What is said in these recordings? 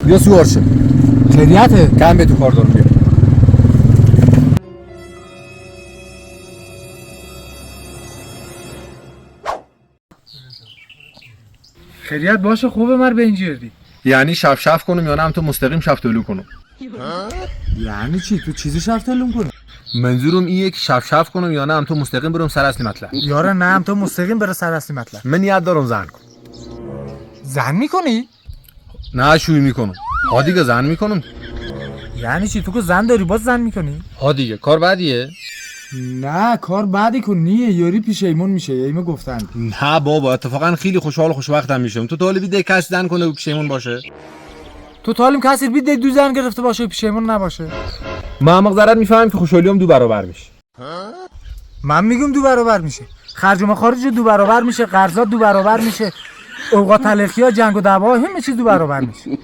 بیا سوار شد. خیریته؟ کم به تو کار دارم. بیا خیریت باشه خوبه مر به اینجوری. یعنی شف کنم یا نه هم تو مستقیم شفتالو کنم؟ یعنی چی؟ تو چیزی شفتالو کنی؟ منظورم اینه که شف کنم یا نه هم تو مستقیم برم سر اصلی مطلب. یاره نه هم تو مستقیم بره سر اصلی مطلب. من نیت دارم زن کنم. زن میکنی؟ نه شوی میکنم. ها دیگه زن میکنم. یعنی چی؟ تو که زن داری باز زن میکنی؟ ها دیگه کار بعدیه؟ نه کار بعدی کنی یاری پیشیمون میشه ایمه گفتن. نه بابا اتفاقا خیلی خوشحال و خوشوقتم میشم. تو طالبی ده کس زن کنه و پیشیمون باشه؟ تو تعلیم کسی بید دو زن گرفته باشه و پیشیمون نباشه. من مقدرت میفهمم که خوشحالیام دو برابر میشه. من میگم دو برابر میشه. خرج و مخارج دو برابر میشه، قرضات دو برابر میشه، اوقات تلخی‌ها، جنگ و دعوا همه چیز دو برابر میشه.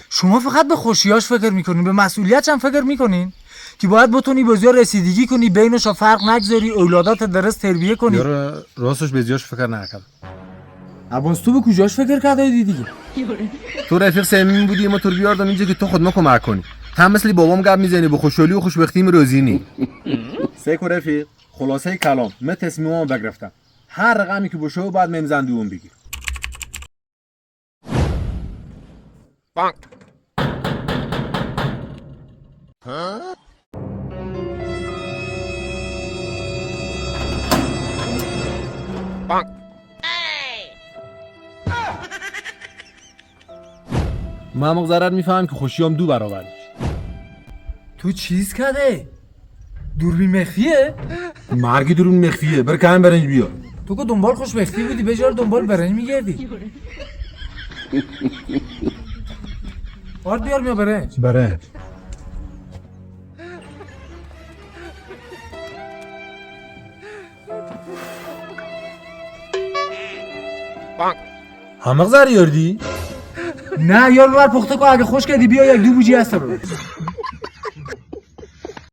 شما فقط به خوشیاش فکر میکنین، به مسئولیتش هم فکر میکنین که باید بتونی بزیا رسیدگی کنی، بینشا فرق نگذاری، اولادات درست تربیه کنی. یاره راستش به زیاش فکر نکردم. عباس تو به کجاش فکر کردی دیگه؟ تو رفیق سمیم بودی ما تو رو بیاردم اینجا که تو خود ما کمک کنی. هم مثل بابام گپ میزنی به خوشحالی و خوشبختیم روزینی. سیکو رفیق خلاصه کلام من تصمیممو بگرفتم. هر رقمی که باشه بعد ممزن دوم بگیر. بانک بانک من مقدرت میفهمم که خوشیام دو برابر میشه. تو چیز کده؟ دوربین مخفیه؟ مرگ درون مخفیه. بر کم برنج بیا. تو که دنبال خوشبختی بودی بجار دنبال برنج میگردی. آرد بیار میا برنج. برنج هم مقدر یاردی؟ نه یار ببر پخته که اگه خوش کردی بیا یک دو بوجی هست رو.